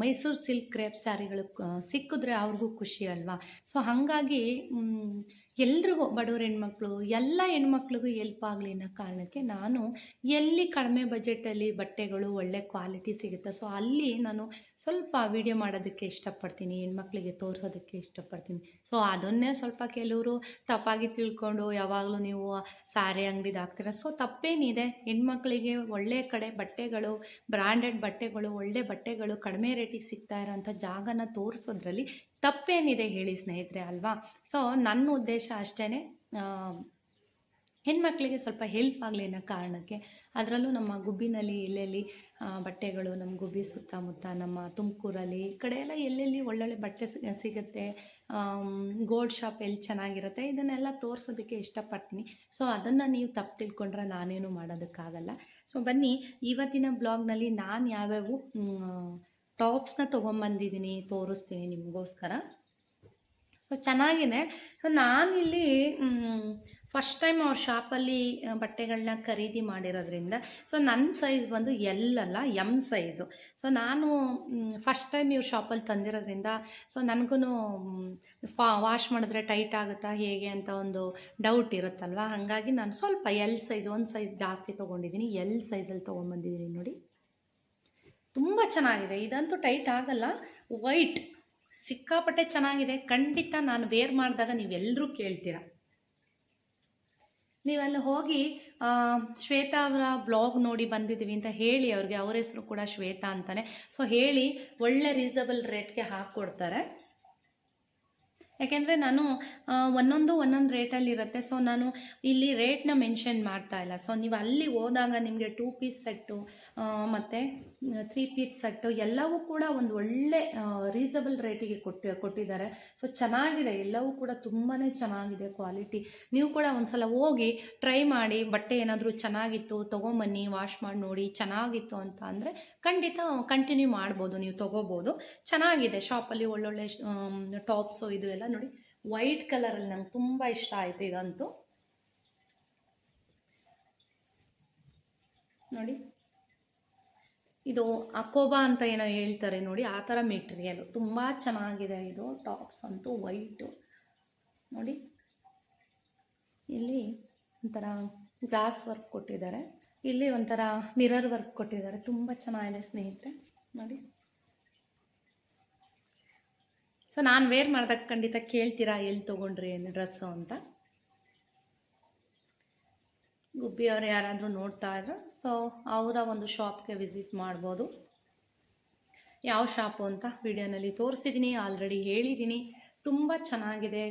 ಮೈಸೂರು ಸಿಲ್ಕ್ ಕ್ರೇಪ್ ಸ್ಯಾರಿಗಳು ಸಿಕ್ಕಿದ್ರೆ ಅವ್ರಿಗೂ ಖುಷಿ ಅಲ್ವಾ. ಸೊ ಹಾಗಾಗಿ ಎಲ್ರಿಗೂ ಬಡವ್ರ ಹೆಣ್ಮಕ್ಳು ಎಲ್ಲ ಹೆಣ್ಮಕ್ಳಿಗೂ ಎಲ್ಪ್ ಆಗಲಿ ಅನ್ನೋ ಕಾರಣಕ್ಕೆ ನಾನು ಎಲ್ಲಿ ಕಡಿಮೆ ಬಜೆಟಲ್ಲಿ ಬಟ್ಟೆಗಳು ಒಳ್ಳೆ ಕ್ವಾಲಿಟಿ ಸಿಗುತ್ತೆ ಸೊ ಅಲ್ಲಿ ನಾನು ಸ್ವಲ್ಪ ವಿಡಿಯೋ ಮಾಡೋದಕ್ಕೆ ಇಷ್ಟಪಡ್ತೀನಿ, ಹೆಣ್ಮಕ್ಳಿಗೆ ತೋರಿಸೋದಕ್ಕೆ ಇಷ್ಟಪಡ್ತೀನಿ. ಸೊ ಅದನ್ನೇ ಸ್ವಲ್ಪ ಕೆಲವರು ತಪ್ಪಾಗಿ ತಿಳ್ಕೊಂಡು ಯಾವಾಗಲೂ ನೀವು ಸ್ಯಾರಿ ಅಂಗಡಿದು ಹಾಕ್ತೀರ. ಸೊ ತಪ್ಪೇನಿದೆ, ಹೆಣ್ಮಕ್ಳಿಗೆ ಒಳ್ಳೆ ಕಡೆ ಬಟ್ಟೆಗಳು, ಬ್ರ್ಯಾಂಡೆಡ್ ಬಟ್ಟೆಗಳು, ಒಳ್ಳೆ ಬಟ್ಟೆಗಳು ಕಡಿಮೆ ರೇಟಿಗೆ ಸಿಗ್ತಾ ಇರೋಂಥ ಜಾಗನ ತೋರಿಸೋದ್ರಲ್ಲಿ ತಪ್ಪೇನಿದೆ ಹೇಳಿ ಸ್ನೇಹಿತರೆ ಅಲ್ವಾ. ಸೊ ನನ್ನ ಉದ್ದೇಶ ಅಷ್ಟೇ, ಹೆಣ್ಮಕ್ಳಿಗೆ ಸ್ವಲ್ಪ ಹೆಲ್ಪ್ ಆಗಲಿ ಅನ್ನೋ ಕಾರಣಕ್ಕೆ. ಅದರಲ್ಲೂ ನಮ್ಮ ಗುಬ್ಬಿನಲ್ಲಿ ಎಲ್ಲೆಲ್ಲಿ ಬಟ್ಟೆಗಳು, ನಮ್ಮ ಗುಬ್ಬಿ ಸುತ್ತಮುತ್ತ, ನಮ್ಮ ತುಮಕೂರಲ್ಲಿ ಈ ಕಡೆ ಎಲ್ಲ ಎಲ್ಲೆಲ್ಲಿ ಒಳ್ಳೊಳ್ಳೆ ಬಟ್ಟೆ ಸಿಗುತ್ತೆ, ಗೋಲ್ಡ್ ಶಾಪ್ ಎಲ್ಲಿ ಚೆನ್ನಾಗಿರುತ್ತೆ, ಇದನ್ನೆಲ್ಲ ತೋರಿಸೋದಕ್ಕೆ ಇಷ್ಟಪಡ್ತೀನಿ. ಸೊ ಅದನ್ನು ನೀವು ತಪ್ಪು ತಿಳ್ಕೊಂಡ್ರೆ ನಾನೇನು ಮಾಡೋದಕ್ಕಾಗಲ್ಲ. ಸೊ ಬನ್ನಿ ಇವತ್ತಿನ ಬ್ಲಾಗ್ನಲ್ಲಿ ನಾನು ಯಾವ್ಯಾವ ಟಾಪ್ಸ್ನ ತೊಗೊಂಬಂದಿದ್ದೀನಿ ತೋರಿಸ್ತೀನಿ ನಿಮಗೋಸ್ಕರ. ಸೊ ಚೆನ್ನಾಗಿದೆ. ನಾನಿಲ್ಲಿ ಫಸ್ಟ್ ಟೈಮ್ ಅವ್ರ ಶಾಪಲ್ಲಿ ಬಟ್ಟೆಗಳನ್ನ ಖರೀದಿ ಮಾಡಿರೋದ್ರಿಂದ ಸೊ ನನ್ನ ಸೈಜ್ ಬಂದು ಎಲ್ ಅಲ್ಲ, ಎಮ್ ಸೈಜು. ಸೊ ನಾನು ಫಸ್ಟ್ ಟೈಮ್ ಇವ್ರ ಶಾಪಲ್ಲಿ ತಂದಿರೋದ್ರಿಂದ ಸೊ ನನಗೂ ವಾಶ್ ಮಾಡಿದ್ರೆ ಟೈಟ್ ಆಗುತ್ತಾ ಹೇಗೆ ಅಂತ ಒಂದು ಡೌಟ್ ಇರುತ್ತಲ್ವ. ಹಾಗಾಗಿ ನಾನು ಸ್ವಲ್ಪ ಎಲ್ ಸೈಜ್, ಒಂದು ಸೈಜ್ ಜಾಸ್ತಿ ತೊಗೊಂಡಿದ್ದೀನಿ, ಎಲ್ ಸೈಜಲ್ಲಿ ತೊಗೊಂಬಂದಿದ್ದೀನಿ ನೋಡಿ. ತುಂಬ ಚೆನ್ನಾಗಿದೆ, ಇದಂತೂ ಟೈಟ್ ಆಗಲ್ಲ, ವೈಟ್ ಸಿಕ್ಕಾಪಟ್ಟೆ ಚೆನ್ನಾಗಿದೆ. ಖಂಡಿತ ನಾನು ವೇರ್ ಮಾಡಿದಾಗ ನೀವೆಲ್ಲರೂ ಕೇಳ್ತೀರಾ. ನೀವಲ್ಲಿ ಹೋಗಿ ಶ್ವೇತಾ ಅವರ ಬ್ಲಾಗ್ ನೋಡಿ ಬಂದಿದ್ದೀವಿ ಅಂತ ಹೇಳಿ ಅವ್ರಿಗೆ, ಅವ್ರ ಹೆಸರು ಕೂಡ ಶ್ವೇತಾ ಅಂತಾನೆ. ಸೊ ಹೇಳಿ ಒಳ್ಳೆ ರೀಸನಬಲ್ ರೇಟ್ಗೆ ಹಾಕ್ಕೊಡ್ತಾರೆ. ಯಾಕೆಂದರೆ ನಾನು ಒಂದೊಂದು ರೇಟಲ್ಲಿ ಇರುತ್ತೆ. ಸೊ ನಾನು ಇಲ್ಲಿ ರೇಟ್ನ ಮೆನ್ಷನ್ ಮಾಡ್ತಾ ಇಲ್ಲ. ಸೊ ನೀವು ಅಲ್ಲಿ ಹೋದಾಗ ನಿಮಗೆ 2 ಪೀಸ್ ಸೆಟ್ಟು ಮತ್ತು 3 ಪೀಸ್ ಸೆಟ್ಟು ಎಲ್ಲವೂ ಕೂಡ ಒಂದು ಒಳ್ಳೆ ರೀಸನಬಲ್ ರೇಟಿಗೆ ಕೊಟ್ಟಿದ್ದಾರೆ. ಸೊ ಚೆನ್ನಾಗಿದೆ, ಎಲ್ಲವೂ ಕೂಡ ತುಂಬಾ ಚೆನ್ನಾಗಿದೆ ಕ್ವಾಲಿಟಿ. ನೀವು ಕೂಡ ಒಂದು ಸಲ ಹೋಗಿ ಟ್ರೈ ಮಾಡಿ, ಬಟ್ಟೆ ಏನಾದರೂ ಚೆನ್ನಾಗಿತ್ತು ತೊಗೊಂಬನ್ನಿ, ವಾಶ್ ಮಾಡಿ ನೋಡಿ, ಚೆನ್ನಾಗಿತ್ತು ಅಂತ ಅಂದರೆ ಖಂಡಿತ ಕಂಟಿನ್ಯೂ ಮಾಡ್ಬೋದು, ನೀವು ತೊಗೋಬೋದು. ಚೆನ್ನಾಗಿದೆ ಶಾಪಲ್ಲಿ ಒಳ್ಳೊಳ್ಳೆ ಟಾಪ್ಸು ಇದು ಎಲ್ಲ ನೋಡಿ. ವೈಟ್ ಕಲರಲ್ಲಿ ನಂಗೆ ತುಂಬ ಇಷ್ಟ ಆಯಿತು ಇದಂತೂ ನೋಡಿ. ಇದು ಅಕೋಬಾ ಅಂತ ಏನೋ ಹೇಳ್ತಾರೆ ನೋಡಿ, ಆ ಥರ ಮೆಟೀರಿಯಲು ತುಂಬ ಚೆನ್ನಾಗಿದೆ. ಇದು ಟಾಪ್ಸ್ ಅಂತೂ ವೈಟು ನೋಡಿ. ಇಲ್ಲಿ ಒಂಥರ ಗ್ಲಾಸ್ ವರ್ಕ್ ಕೊಟ್ಟಿದ್ದಾರೆ, ಇಲ್ಲಿ ಒಂಥರ ಮಿರರ್ ವರ್ಕ್ ಕೊಟ್ಟಿದ್ದಾರೆ. ತುಂಬ ಚೆನ್ನಾಗಿದೆ ಸ್ನೇಹಿತರೆ ನೋಡಿ. ಸೊ ನಾನು ವೇರ್ ಮಾಡಿದಾಗ ಖಂಡಿತ ಕೇಳ್ತೀರಾ ಎಲ್ಲಿ ತೊಗೊಂಡ್ರಿ ಡ್ರೆಸ್ಸು ಅಂತ. ಗುಬ್ಬಿಯವ್ರು ಯಾರಾದರೂ ನೋಡ್ತಾ ಇದ್ರೆ ಸೊ ಅವರ ಒಂದು ಶಾಪ್ಗೆ ವಿಸಿಟ್ ಮಾಡ್ಬೋದು. ಯಾವ ಶಾಪು ಅಂತ ವಿಡಿಯೋನಲ್ಲಿ ತೋರಿಸಿದ್ದೀನಿ, ಆಲ್ರೆಡಿ ಹೇಳಿದ್ದೀನಿ. ತುಂಬ ಚೆನ್ನಾಗಿದೆ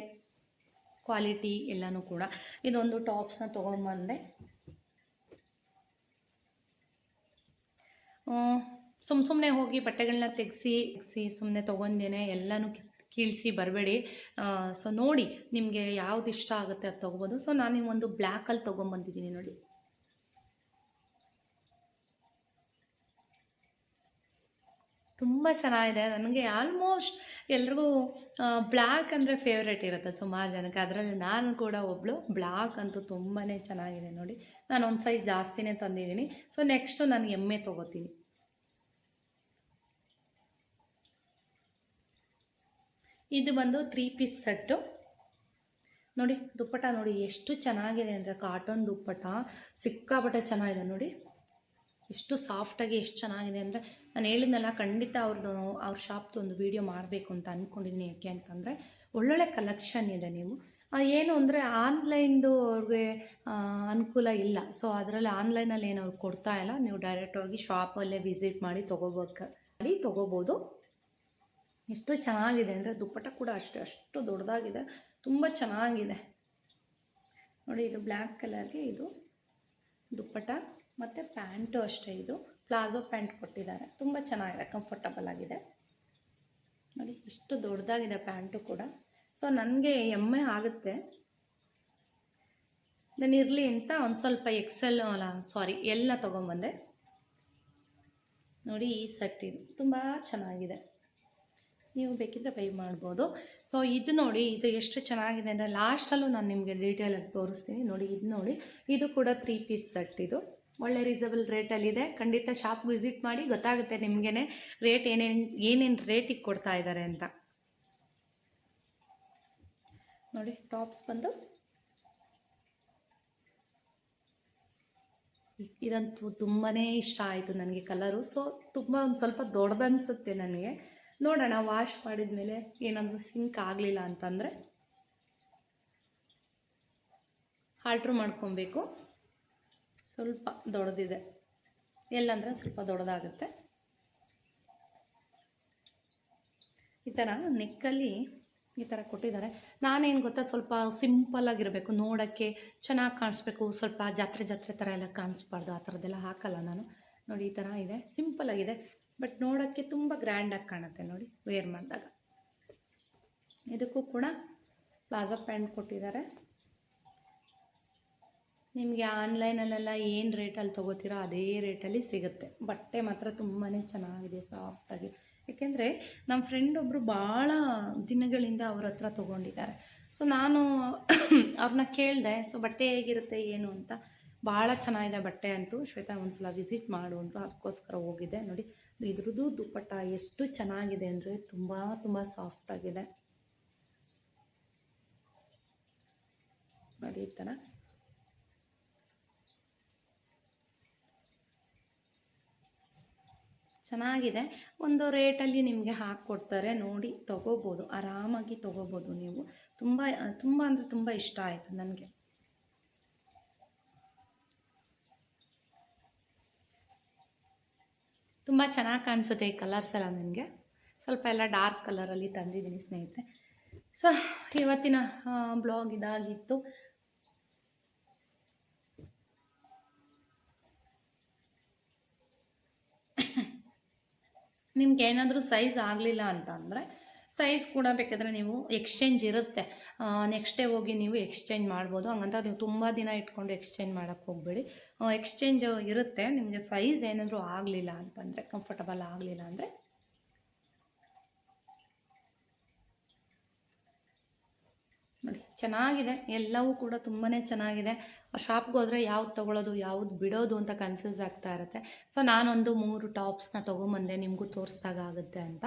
ಕ್ವಾಲಿಟಿ ಎಲ್ಲನೂ ಕೂಡ. ಇದೊಂದು ಟಾಪ್ಸ್ನ ತೊಗೊಂಬಂದೆ. ಸುಮ್ಮನೆ ಹೋಗಿ ಬಟ್ಟೆಗಳನ್ನ ತೆಗೆಸಿ ಸುಮ್ಮನೆ ತೊಗೊಂಡೇನೆ ಎಲ್ಲನೂ ಕೀಳಿಸಿ ಬರಬೇಡಿ. ಸೊ ನೋಡಿ ನಿಮಗೆ ಯಾವ್ದು ಇಷ್ಟ ಆಗುತ್ತೆ ಅದು ತೊಗೋಬೋದು. ಸೊ ನಾನು ಒಂದು ಬ್ಲ್ಯಾಕಲ್ಲಿ ತೊಗೊಂಬಂದಿದ್ದೀನಿ ನೋಡಿ. ತುಂಬ ಚೆನ್ನಾಗಿದೆ. ನನಗೆ ಆಲ್ಮೋಸ್ಟ್ ಎಲ್ರಿಗೂ ಬ್ಲ್ಯಾಕ್ ಅಂದರೆ ಫೇವ್ರೇಟ್ ಇರುತ್ತೆ ಸುಮಾರು ಜನಕ್ಕೆ, ಅದರಲ್ಲಿ ನಾನು ಕೂಡ ಒಬ್ಬಳು. ಬ್ಲ್ಯಾಕ್ ಅಂತೂ ತುಂಬಾ ಚೆನ್ನಾಗಿದೆ ನೋಡಿ. ನಾನು ಒಂದು ಸೈಜ್ ಜಾಸ್ತಿನೇ ತಂದಿದ್ದೀನಿ. ಸೊ ನೆಕ್ಸ್ಟು ನಾನು ಎಮ್ಮೆ ತೊಗೋತೀನಿ. ಇದು ಬಂದು 3 ಪೀಸ್ ಸೆಟ್ಟು ನೋಡಿ. ದುಪ್ಪಟ ನೋಡಿ ಎಷ್ಟು ಚೆನ್ನಾಗಿದೆ ಅಂದರೆ, ಕಾಟನ್ ದುಪ್ಪಟ ಸಿಕ್ಕಾಪಟ್ಟೆ ಚೆನ್ನಾಗಿದೆ ನೋಡಿ. ಎಷ್ಟು ಸಾಫ್ಟಾಗಿ ಎಷ್ಟು ಚೆನ್ನಾಗಿದೆ ಅಂದರೆ, ನಾನು ಹೇಳಿದ್ನಲ್ಲ ಖಂಡಿತ ಅವ್ರ ಶಾಪ್ದು ಒಂದು ವೀಡಿಯೋ ಮಾಡಬೇಕು ಅಂತ ಅಂದ್ಕೊಂಡಿದ್ದೀನಿ. ಯಾಕೆ ಅಂತಂದರೆ ಒಳ್ಳೊಳ್ಳೆ ಕಲೆಕ್ಷನ್ ಇದೆ. ನೀವು ಏನು ಅಂದರೆ ಆನ್ಲೈನ್ದು ಅವ್ರಿಗೆ ಅನುಕೂಲ ಇಲ್ಲ. ಸೊ ಅದರಲ್ಲಿ ಆನ್ಲೈನಲ್ಲಿ ಏನು ಅವ್ರು ಕೊಡ್ತಾ ಇಲ್ಲ. ನೀವು ಡೈರೆಕ್ಟ್ ಹೋಗಿ ಶಾಪಲ್ಲೇ ವಿಸಿಟ್ ಮಾಡಿ ತೊಗೋಬೋದು. ಎಷ್ಟು ಚೆನ್ನಾಗಿದೆ ಅಂದರೆ, ದುಪ್ಪಟ ಕೂಡ ಅಷ್ಟು ದೊಡ್ಡದಾಗಿದೆ, ತುಂಬ ಚೆನ್ನಾಗಿದೆ ನೋಡಿ. ಇದು ಬ್ಲ್ಯಾಕ್ ಕಲರ್ಗೆ ಇದು ದುಪ್ಪಟ ಮತ್ತು ಪ್ಯಾಂಟು ಅಷ್ಟೇ. ಇದು ಪ್ಲಾಜೋ ಪ್ಯಾಂಟ್ ಕೊಟ್ಟಿದ್ದಾರೆ, ತುಂಬ ಚೆನ್ನಾಗಿದೆ, ಕಂಫರ್ಟಬಲ್ ಆಗಿದೆ ನೋಡಿ. ಎಷ್ಟು ದೊಡ್ಡದಾಗಿದೆ ಪ್ಯಾಂಟು ಕೂಡ. ಸೊ ನನಗೆ ಎಮ್ಮೆ ಆಗುತ್ತೆ. ನಾನು ಇರಲಿ ಅಂತ ಒಂದು ಸ್ವಲ್ಪ ಎಕ್ಸೆಲ್ ಅಲ್ಲ ಸಾರಿ ಎಲ್ಲ ತೊಗೊಂಬಂದೆ. ನೋಡಿ ಈ ಸೆಟ್ ಇದು ತುಂಬ ಚೆನ್ನಾಗಿದೆ, ನೀವು ಬೇಕಿದ್ರೆ ಬೈ ಮಾಡ್ಬೋದು. ಸೊ ಇದು ನೋಡಿ, ಇದು ಎಷ್ಟು ಚೆನ್ನಾಗಿದೆ ಅಂದರೆ ಲಾಸ್ಟಲ್ಲೂ ನಾನು ನಿಮಗೆ ಡೀಟೇಲಾಗಿ ತೋರಿಸ್ತೀನಿ. ನೋಡಿ ಇದು ನೋಡಿ, ಇದು ಕೂಡ 3 ಪೀಸ್ ಸೆಟ್. ಇದು ಒಳ್ಳೆ ರೀಸನಬಲ್ ರೇಟಲ್ಲಿದೆ. ಖಂಡಿತ ಶಾಪ್ ವಿಸಿಟ್ ಮಾಡಿ, ಗೊತ್ತಾಗುತ್ತೆ ನಿಮಗೇ ರೇಟ್ ಏನೇನು ರೇಟಿಗೆ ಕೊಡ್ತಾ ಇದ್ದಾರೆ ಅಂತ. ನೋಡಿ ಟಾಪ್ಸ್ ಬಂದು ಇದಂತೂ ತುಂಬಾ ಇಷ್ಟ ಆಯಿತು ನನಗೆ ಕಲರು. ಸೊ ತುಂಬ ಒಂದು ಸ್ವಲ್ಪ ದೊಡ್ಡದನ್ಸುತ್ತೆ ನನಗೆ. ನೋಡೋಣ ವಾಶ್ ಮಾಡಿದ ಮೇಲೆ ಏನಾದರೂ ಸಿಂಕ್ ಆಗಲಿಲ್ಲ ಅಂತಂದರೆ ಆಲ್ಟ್ರ್ ಮಾಡ್ಕೊಬೇಕು. ಸ್ವಲ್ಪ ದೊಡ್ಡದಿದೆ, ಎಲ್ಲಂದರೆ ಸ್ವಲ್ಪ ದೊಡ್ಡದಾಗುತ್ತೆ. ಈ ಥರ ನೆಕ್ಕಲ್ಲಿ ಈ ಥರ ಕೊಟ್ಟಿದ್ದಾರೆ. ನಾನೇನು ಗೊತ್ತಾ, ಸ್ವಲ್ಪ ಸಿಂಪಲ್ಲಾಗಿರಬೇಕು, ನೋಡೋಕ್ಕೆ ಚೆನ್ನಾಗಿ ಕಾಣಿಸ್ಬೇಕು, ಸ್ವಲ್ಪ ಜಾತ್ರೆ ಥರ ಎಲ್ಲ ಕಾಣಿಸ್ಬಾರ್ದು, ಆ ಥರದ್ದೆಲ್ಲ ಹಾಕಲ್ಲ ನಾನು. ನೋಡಿ ಈ ಥರ ಇದೆ, ಸಿಂಪಲ್ಲಾಗಿದೆ, ಬಟ್ ನೋಡೋಕ್ಕೆ ತುಂಬ ಗ್ರ್ಯಾಂಡಾಗಿ ಕಾಣುತ್ತೆ ನೋಡಿ ವೇರ್ ಮಾಡಿದಾಗ. ಇದಕ್ಕೂ ಕೂಡ ಪ್ಲಾಜೋ ಪ್ಯಾಂಟ್ ಕೊಟ್ಟಿದ್ದಾರೆ. ನಿಮಗೆ ಆನ್ಲೈನಲ್ಲೆಲ್ಲ ಏನು ರೇಟಲ್ಲಿ ತೊಗೋತೀರೋ ಅದೇ ರೇಟಲ್ಲಿ ಸಿಗುತ್ತೆ. ಬಟ್ಟೆ ಮಾತ್ರ ತುಂಬಾ ಚೆನ್ನಾಗಿದೆ, ಸಾಫ್ಟಾಗಿ. ಏಕೆಂದರೆ ನಮ್ಮ ಫ್ರೆಂಡ್ ಒಬ್ಬರು ಭಾಳ ದಿನಗಳಿಂದ ಅವ್ರ ಹತ್ರ ತೊಗೊಂಡಿದ್ದಾರೆ. ಸೊ ನಾನು ಅವ್ರನ್ನ ಕೇಳಿದೆ, ಸೊ ಬಟ್ಟೆ ಹೇಗಿರುತ್ತೆ ಏನು ಅಂತ. ಭಾಳ ಚೆನ್ನಾಗಿದೆ ಬಟ್ಟೆ ಅಂತೂ. ಶ್ವೇತಾ ಒಂದ್ಸಲ ವಿಸಿಟ್ ಮಾಡು ಅಂದರು, ಅದಕ್ಕೋಸ್ಕರ ಹೋಗಿದ್ದೆ. ನೋಡಿ ಇದ್ರದ್ದು ದುಪ್ಪಟ್ಟ ಎಷ್ಟು ಚೆನ್ನಾಗಿದೆ ಅಂದರೆ ತುಂಬ ಸಾಫ್ಟಾಗಿದೆ. ನೋಡಿ ಈ ಥರ ಚೆನ್ನಾಗಿದೆ. ಒಂದು ರೇಟಲ್ಲಿ ನಿಮಗೆ ಹಾಕ್ಕೊಡ್ತಾರೆ, ನೋಡಿ ತೊಗೋಬೋದು, ಆರಾಮಾಗಿ ತೊಗೋಬೋದು ನೀವು. ತುಂಬ ಅಂದರೆ ತುಂಬ ಇಷ್ಟ ಆಯಿತು ನನಗೆ. ತುಂಬ ಚೆನ್ನಾಗಿ ಕಾಣಿಸುತ್ತೆ ಈ ಕಲರ್ಸ್ ಎಲ್ಲ. ನನಗೆ ಸ್ವಲ್ಪ ಎಲ್ಲ ಡಾರ್ಕ್ ಕಲರಲ್ಲಿ ತಂದಿದ್ದೀನಿ ಸ್ನೇಹಿತರೆ. ಸೊ ಇವತ್ತಿನ ಬ್ಲಾಗ್ ಇದಾಗಿತ್ತು. ನಿಮ್ಗೆ ಏನಾದರೂ ಸೈಜ್ ಆಗಲಿಲ್ಲ ಅಂತಂದರೆ ಸೈಜ್ ಕೂಡ ಬೇಕಾದರೆ ನೀವು ಎಕ್ಸ್ಚೇಂಜ್ ಇರುತ್ತೆ, ನೆಕ್ಸ್ಟ್ ಡೇ ಹೋಗಿ ನೀವು ಎಕ್ಸ್ಚೇಂಜ್ ಮಾಡ್ಬೋದು. ಹಂಗಂತ ನೀವು ತುಂಬ ದಿನ ಇಟ್ಕೊಂಡು ಎಕ್ಸ್ಚೇಂಜ್ ಮಾಡೋಕ್ಕೆ ಹೋಗಬೇಡಿ. ಎಕ್ಸ್ಚೇಂಜ್ ಇರುತ್ತೆ. ನಿಮಗೆ ಸೈಜ್ ಏನಾದರೂ ಆಗಲಿಲ್ಲ ಅಂತಂದರೆ, ಕಂಫರ್ಟಬಲ್ ಆಗಲಿಲ್ಲ ಅಂದರೆ ನೋಡಿ ಚೆನ್ನಾಗಿದೆ, ಎಲ್ಲವೂ ಕೂಡ ತುಂಬಾ ಚೆನ್ನಾಗಿದೆ. ಶಾಪ್ಗೆ ಹೋದರೆ ಯಾವ್ದು ತೊಗೊಳ್ಳೋದು ಯಾವ್ದು ಬಿಡೋದು ಅಂತ ಕನ್ಫ್ಯೂಸ್ ಆಗ್ತಾ ಇರುತ್ತೆ. ಸೊ ನಾನೊಂದು 3 ಟಾಪ್ಸ್ನ ತೊಗೊಂಬಂದೆ, ನಿಮಗೂ ತೋರಿಸ್ದಾಗ ಆಗುತ್ತೆ ಅಂತ.